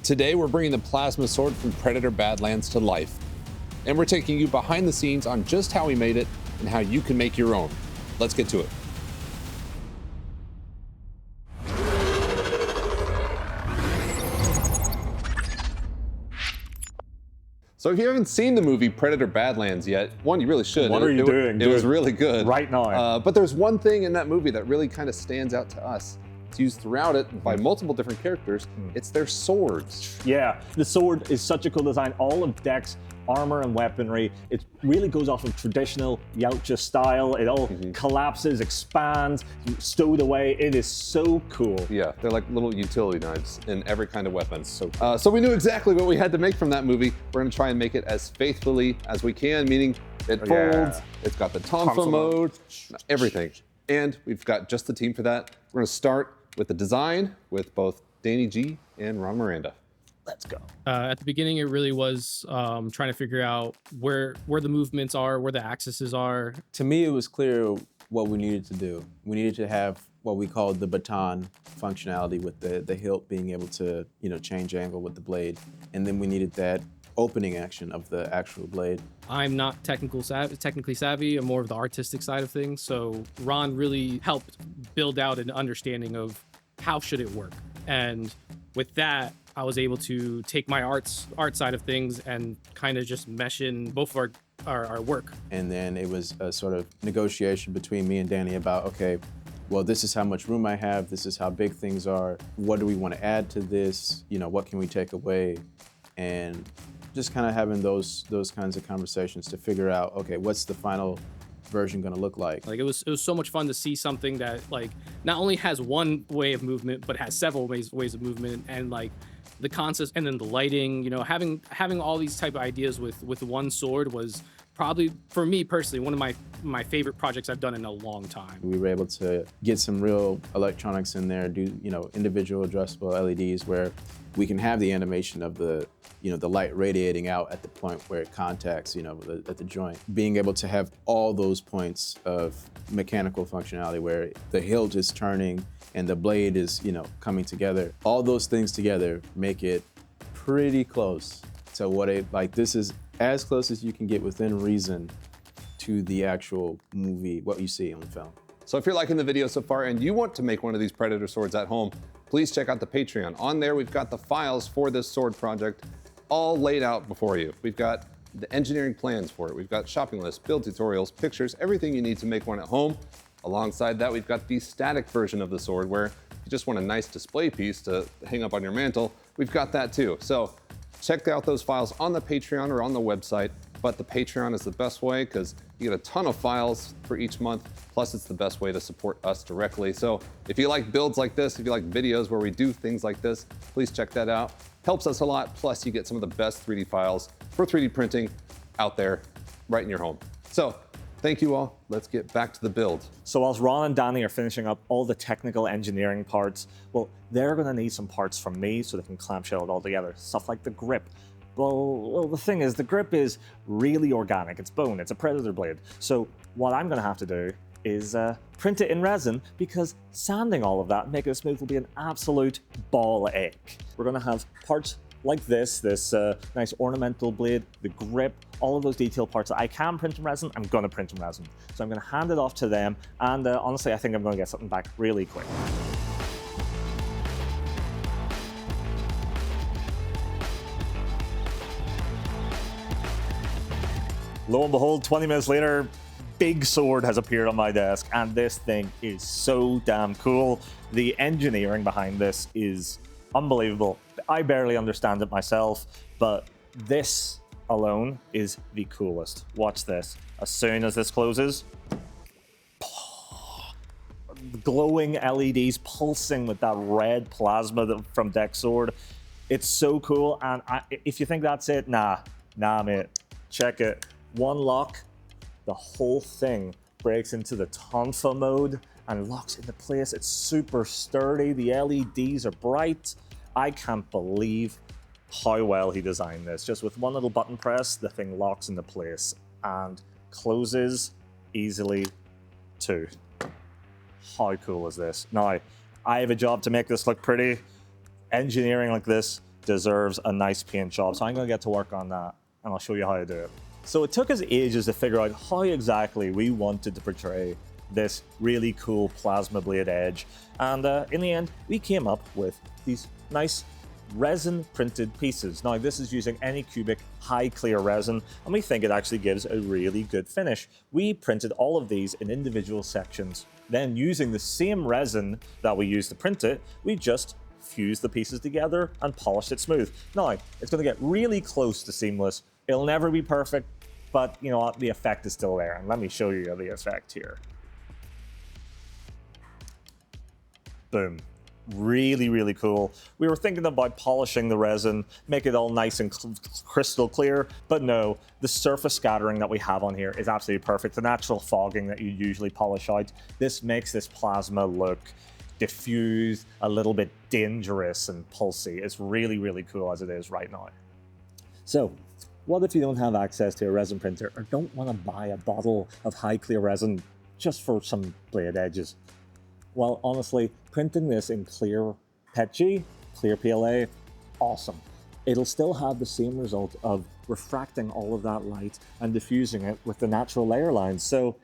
Today, we're bringing the plasma sword from Predator Badlands to life. And we're taking you behind the scenes on just how we made it and how you can make your own. Let's get to it. So if you haven't seen the movie Predator Badlands yet, one, you really should. What are you doing? It was really good. Right now. But there's one thing in that movie that really kind of stands out to us. It's used throughout it by multiple different characters. It's their swords. Yeah, the sword is such a cool design. All of Deck's armor and weaponry, it really goes off of traditional Yautja style. It all collapses, expands, stowed away. It is so cool. Yeah, they're like little utility knives in every kind of weapon. So we knew exactly what we had to make from that movie. We're gonna try and make it as faithfully as we can, meaning it folds, it's got the tonfa mode, everything. And we've got just the team for that. We're gonna start with the design with both Danny G and Ron Miranda. Let's go. At the beginning, it really was trying to figure out where the movements are, where the axes are. To me, it was clear what we needed to do. We needed to have what we called the baton functionality with the hilt being able to, change angle with the blade. And then we needed that opening action of the actual blade. I'm not technically savvy. I'm more of the artistic side of things. So Ron really helped build out an understanding of how should it work. And with that, I was able to take my art side of things and kind of just mesh in both of our work. And then it was a sort of negotiation between me and Danny about, okay, well, this is how much room I have. This is how big things are. What do we want to add to this? What can we take away? And just kind of having those kinds of conversations to figure out, okay, what's the final version going to look like? Like it was so much fun to see something that like not only has one way of movement, but has several ways of movement, and like the concepts and then the lighting, having all these type of ideas with one sword was probably, for me personally, one of my favorite projects I've done in a long time. We were able to get some real electronics in there, do individual adjustable LEDs where we can have the animation of the light radiating out at the point where it contacts at the joint. Being able to have all those points of mechanical functionality where the hilt is turning and the blade is coming together. All those things together make it pretty close to what this is as close as you can get within reason to the actual movie, what you see on the film. So if you're liking the video so far and you want to make one of these Predator swords at home, please check out the Patreon. On there, we've got the files for this sword project all laid out before you. We've got the engineering plans for it. We've got shopping lists, build tutorials, pictures, everything you need to make one at home. Alongside that, we've got the static version of the sword where you just want a nice display piece to hang up on your mantle. We've got that too. So check out those files on the Patreon or on the website, but the Patreon is the best way because you get a ton of files for each month, plus it's the best way to support us directly. So if you like builds like this, if you like videos where we do things like this, please check that out. Helps us a lot, plus you get some of the best 3D files for 3D printing out there right in your home. So thank you all. Let's get back to the build. So whilst Ron and Danny are finishing up all the technical engineering parts, well, they're going to need some parts from me so they can clamshell it all together. Stuff like the grip. Well, the thing is, the grip is really organic. It's bone. It's a Predator blade. So what I'm going to have to do is print it in resin, because sanding all of that and making it smooth will be an absolute ball ache. We're going to have parts like this nice ornamental blade, the grip, all of those detail parts that I can print in resin, I'm going to print in resin. So I'm going to hand it off to them, and honestly, I think I'm going to get something back really quick. Lo and behold, 20 minutes later, big sword has appeared on my desk, and this thing is so damn cool. The engineering behind this is unbelievable. I barely understand it myself, but this alone is the coolest. Watch this. As soon as this closes, glowing LEDs pulsing with that red plasma from Deck's sword. It's so cool, and if you think that's it, nah, mate. Check it. One lock, the whole thing breaks into the tonfa mode and locks into place. It's super sturdy. The LEDs are bright. I can't believe how well he designed this. Just with one little button press, the thing locks into place and closes easily too. How cool is this? Now, I have a job to make this look pretty. Engineering like this deserves a nice paint job. So I'm going to get to work on that, and I'll show you how to do it. So it took us ages to figure out how exactly we wanted to portray this really cool plasma blade edge. And in the end, we came up with these nice resin printed pieces. Now, this is using Anycubic high clear resin, and we think it actually gives a really good finish. We printed all of these in individual sections. Then, using the same resin that we used to print it, we just fused the pieces together and polished it smooth. Now, it's going to get really close to seamless. It'll never be perfect, but you know what? The effect is still there. And let me show you the effect here. Boom. Really, really cool. We were thinking about polishing the resin, make it all nice and crystal clear, but no, the surface scattering that we have on here is absolutely perfect. The natural fogging that you usually polish out, this makes this plasma look diffused, a little bit dangerous and pulsy. It's really, really cool as it is right now. So, what if you don't have access to a resin printer or don't want to buy a bottle of high clear resin just for some blade edges? Well, honestly, printing this in clear PETG, clear PLA, awesome. It'll still have the same result of refracting all of that light and diffusing it with the natural layer lines. So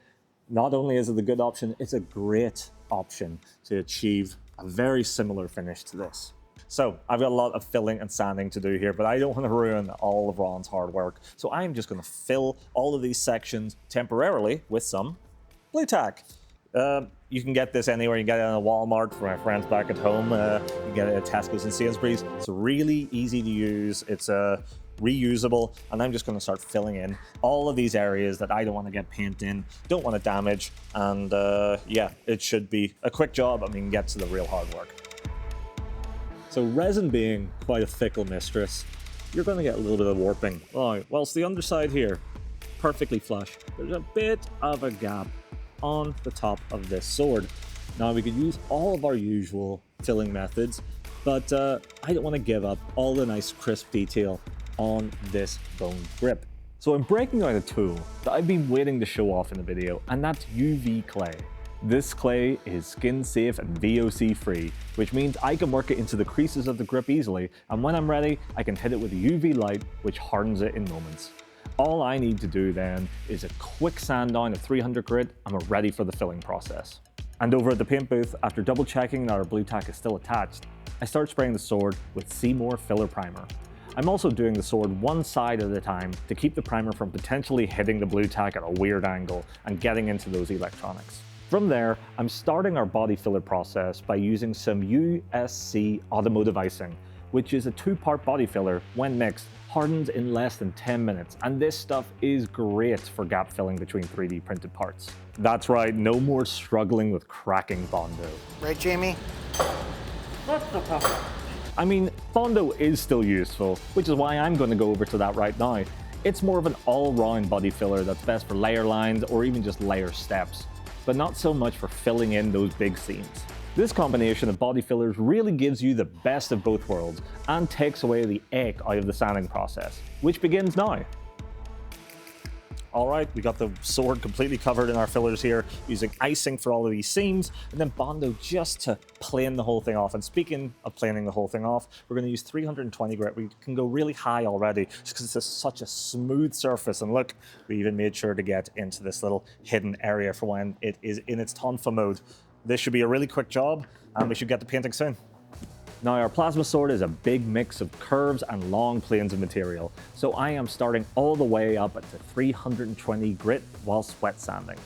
not only is it a good option, it's a great option to achieve a very similar finish to this. So I've got a lot of filling and sanding to do here, but I don't want to ruin all of Ron's hard work. So I'm just going to fill all of these sections temporarily with some blue tack. You can get this anywhere. You can get it in a Walmart for my friends back at home. You can get it at Tesco's and Sainsbury's. It's really easy to use. It's reusable. And I'm just going to start filling in all of these areas that I don't want to get paint in, don't want to damage. And yeah, it should be a quick job. I mean, get to the real hard work. So resin being quite a fickle mistress, you're going to get a little bit of warping. All right, whilst the underside here, perfectly flush, there's a bit of a gap on the top of this sword. Now we could use all of our usual filling methods, but I don't want to give up all the nice crisp detail on this bone grip. So I'm breaking out a tool that I've been waiting to show off in the video, and that's UV clay. This clay is skin safe and VOC free, which means I can work it into the creases of the grip easily, and when I'm ready, I can hit it with a UV light, which hardens it in moments. All I need to do then is a quick sand down of 300 grit and we're ready for the filling process. And over at the paint booth, after double checking that our blue tack is still attached, I start spraying the sword with Seymour filler primer. I'm also doing the sword one side at a time to keep the primer from potentially hitting the blue tack at a weird angle and getting into those electronics. From there, I'm starting our body filler process by using some USC automotive icing, which is a 2-part body filler. When mixed, hardens in less than 10 minutes, and this stuff is great for gap filling between 3D printed parts. That's right, no more struggling with cracking Bondo. Right, Jamie? I mean, Bondo is still useful, which is why I'm going to go over to that right now. It's more of an all-round body filler that's best for layer lines or even just layer steps, but not so much for filling in those big seams. This combination of body fillers really gives you the best of both worlds and takes away the ache out of the sanding process, which begins now. All right, we got the sword completely covered in our fillers here, using icing for all of these seams, and then Bondo just to plane the whole thing off. And speaking of planing the whole thing off, we're going to use 320 grit. We can go really high already, just because it's such a smooth surface. And look, we even made sure to get into this little hidden area for when it is in its tonfa mode. This should be a really quick job, and we should get to painting soon. Now, our plasma sword is a big mix of curves and long planes of material, so I am starting all the way up at the 320 grit while sweat sanding.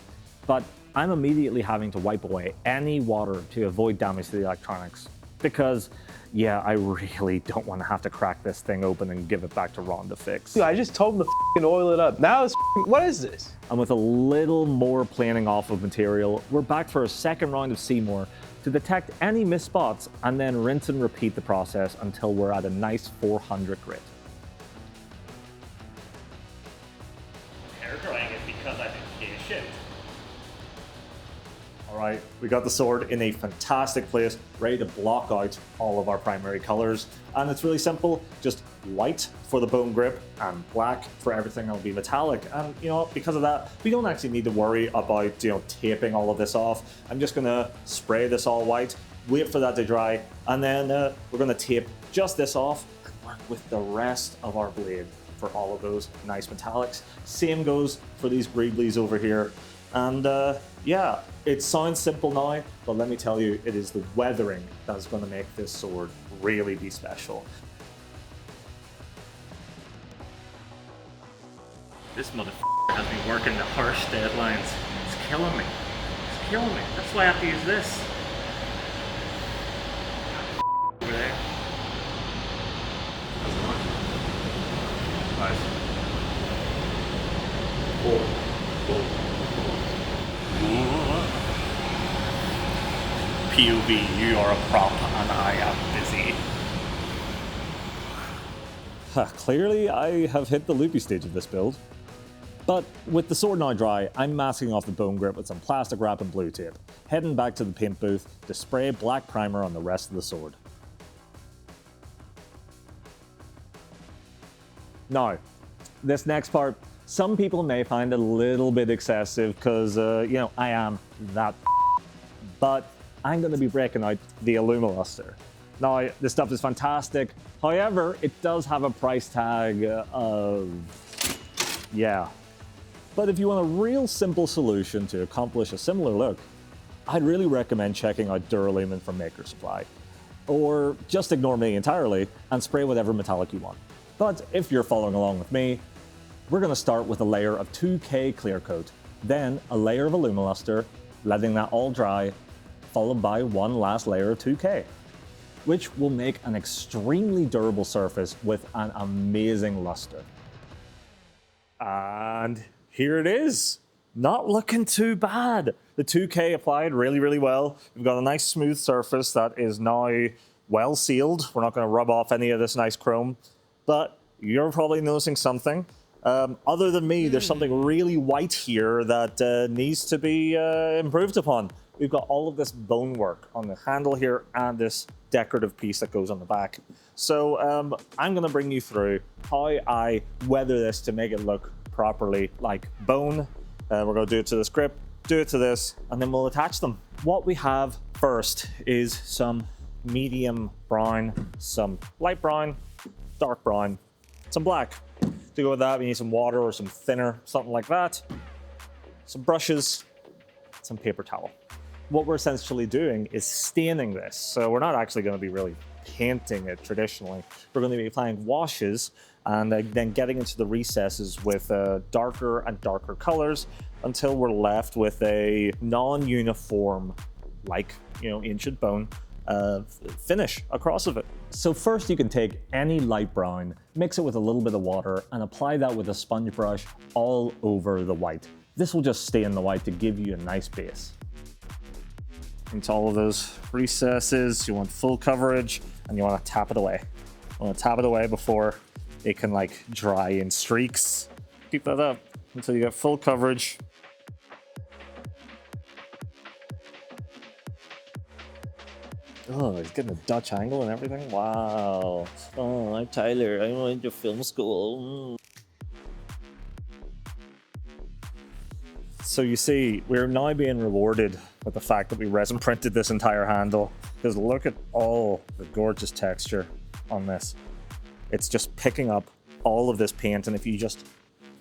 But I'm immediately having to wipe away any water to avoid damage to the electronics, because, yeah, I really don't want to have to crack this thing open and give it back to Ron to fix. Dude, I just told him to f***ing oil it up. Now it's what is this? And with a little more planing off of material, we're back for a second round of Seymour to detect any missed spots and then rinse and repeat the process until we're at a nice 400 grit. Hair drying it because I'm impatient. Alright, we got the sword in a fantastic place, ready to block out all of our primary colors. And it's really simple, just white for the bone grip and black for everything that'll be metallic. And you know, because of that, we don't actually need to worry about, you know, taping all of this off. I'm just gonna spray this all white, wait for that to dry, and then we're gonna tape just this off. work with the rest of our blade for all of those nice metallics. Same goes for these greeblies over here. And yeah, it sounds simple now, but let me tell you, it is the weathering that's going to make this sword really be special. This motherfucker has been working the harsh deadlines. It's killing me. It's killing me. That's why I have to use this. Over there. Nice. POV, you are a prop and I am busy. Clearly, I have hit the loopy stage of this build. But with the sword now dry, I'm masking off the bone grip with some plastic wrap and blue tape, heading back to the paint booth to spray black primer on the rest of the sword. Now, this next part, some people may find a little bit excessive because, you know, I am that but I'm going to be breaking out the Illumoluster. Now, this stuff is fantastic. However, it does have a price tag of, yeah. But if you want a real simple solution to accomplish a similar look, I'd really recommend checking out Duralumin from Maker Supply. Or just ignore me entirely and spray whatever metallic you want. But if you're following along with me, we're going to start with a layer of 2K clear coat, then a layer of Illumoluster, letting that all dry, followed by one last layer of 2K, which will make an extremely durable surface with an amazing luster. And here it is. Not looking too bad. The 2K applied really, really well. We've got a nice smooth surface that is now well sealed. We're not going to rub off any of this nice chrome, but you're probably noticing something. Other than me, there's something really white here that needs to be improved upon. We've got all of this bone work on the handle here and this decorative piece that goes on the back. So I'm going to bring you through how I weather this to make it look properly like bone. We're going to do it to this grip, do it to this, and then we'll attach them. What we have first is some medium brown, some light brown, dark brown, some black. To go with that, we need some water or some thinner, something like that, some brushes, some paper towel. What we're essentially doing is staining this. So we're not actually going to be really painting it traditionally. We're going to be applying washes and then getting into the recesses with darker and darker colors until we're left with a non-uniform, like, you know, ancient bone finish across of it. So first you can take any light brown, mix it with a little bit of water, and apply that with a sponge brush all over the white. This will just stain the white to give you a nice base. Into all of those recesses, you want full coverage, and you want to tap it away. You want to tap it away before it can like dry in streaks. Keep that up until you get full coverage. Oh, he's getting a Dutch angle and everything. Wow. Oh, I'm Tyler. I went to film school. So you see, we're now being rewarded with the fact that we resin printed this entire handle. Because look at all the gorgeous texture on this. It's just picking up all of this paint, and if you just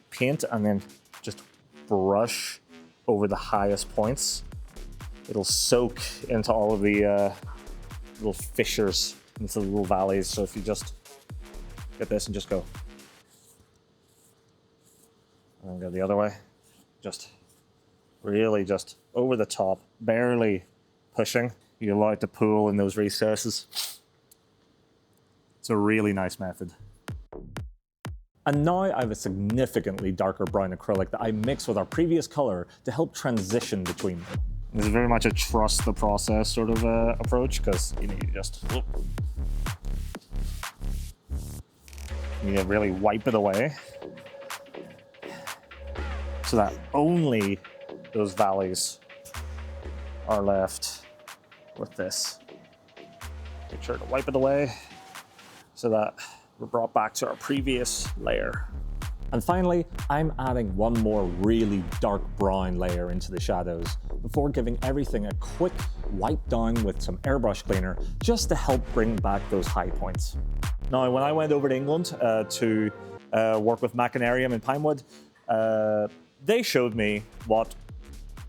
paint and then just brush over the highest points, it'll soak into all of the little fissures, into the little valleys. So if you just get this and just go, and then go the other way, just really just over the top, barely pushing. You allow it to pool in those recesses. It's a really nice method. And now I have a significantly darker brown acrylic that I mix with our previous color to help transition between them. This is very much a trust the process sort of approach, because you just really wipe it away so that only those valleys are left with this. Make sure to wipe it away so that we're brought back to our previous layer. And finally, I'm adding one more really dark brown layer into the shadows before giving everything a quick wipe down with some airbrush cleaner just to help bring back those high points. Now, when I went over to England to work with Machinarium in Pinewood, they showed me what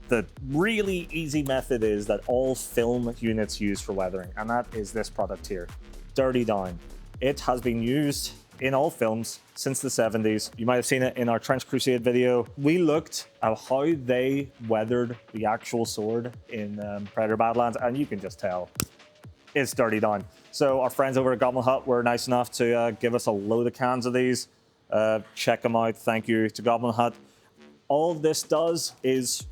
the really easy method is that all film units use for weathering, and that is this product here, Dirty Down. It has been used in all films since the 70s. You might have seen it in our Trench Crusade video. We looked at how they weathered the actual sword in Predator Badlands, and you can just tell it's Dirty Down. So our friends over at Goblin Hut were nice enough to give us a load of cans of these. Check them out. Thank you to Goblin Hut. All this does is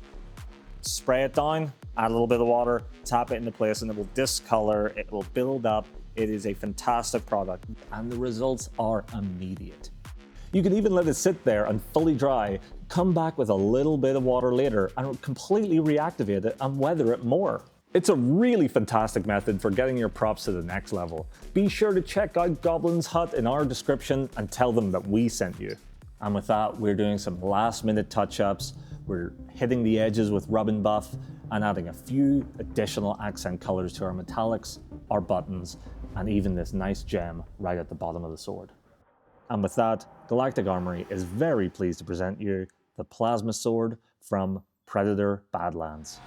spray it down, add a little bit of water, tap it into place, and it will discolor, it will build up. It is a fantastic product, and the results are immediate. You can even let it sit there and fully dry, come back with a little bit of water later, and completely reactivate it and weather it more. It's a really fantastic method for getting your props to the next level. Be sure to check out Goblin's Hut in our description and tell them that we sent you. And with that, we're doing some last-minute touch-ups. We're hitting the edges with rub and buff and adding a few additional accent colors to our metallics, our buttons, and even this nice gem right at the bottom of the sword. And with that, Galactic Armory is very pleased to present you the Plasma Sword from Predator Badlands.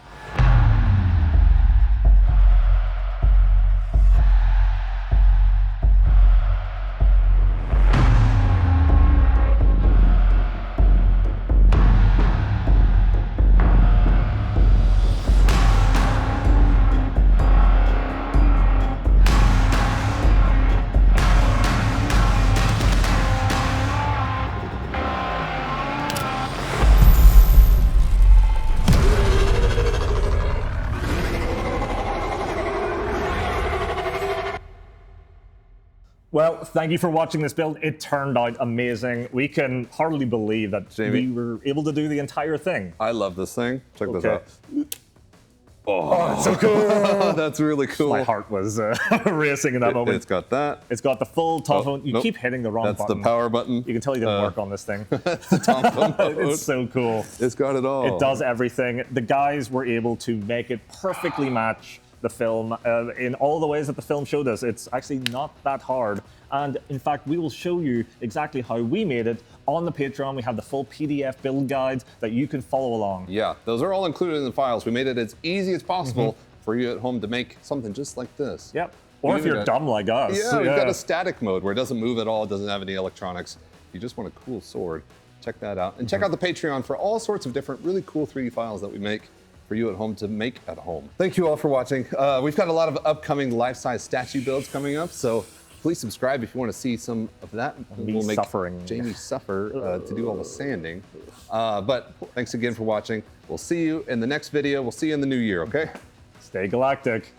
Well, thank you for watching this build. It turned out amazing. We can hardly believe that Jamie, we were able to do the entire thing. I love this thing. Check this Okay. out. Oh, It's so cool. that's really cool. My heart was racing in that moment. It's got that. It's got the full top Oh, phone. You nope. keep hitting the wrong That's button. the power button. You can tell you didn't work on this thing. The top phone mode. It's so cool. It's got it all. It does everything. The guys were able to make it perfectly match the film in all the ways that the film showed us. It's actually not that hard. And in fact, we will show you exactly how we made it on the Patreon. We have the full PDF build guide that you can follow along. Yeah, those are all included in the files. We made it as easy as possible for you at home to make something just like this. Yep. Or if Even you're a- dumb like us. Yeah, we've got a static mode where it doesn't move at all, it doesn't have any electronics. You just want a cool sword. Check that out. And check out the Patreon for all sorts of different really cool 3D files that we make for you at home to make at home. Thank you all for watching. We've got a lot of upcoming life-size statue builds coming up, so please subscribe if you want to see some of that. Me suffering. Jamie suffer to do all the sanding. But thanks again for watching. We'll see you in the next video. We'll see you in the new year, okay? Stay galactic.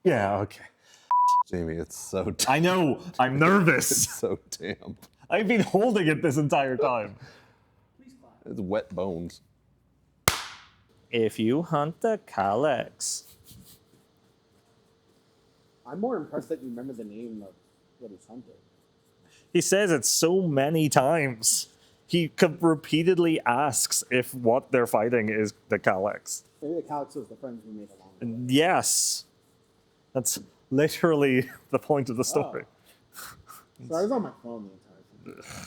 Yeah, okay. Jamie, it's so I know, I'm nervous. It's so damp. I've been holding it this entire time. It's wet bones. If you hunt the calyx. I'm more impressed that you remember the name of what he's hunting. He says it so many times. He repeatedly asks if what they're fighting is the calyx. Maybe the Calyx was the friends we made along the way. Yes. That's literally the point of the story. So I was on my phone the entire time.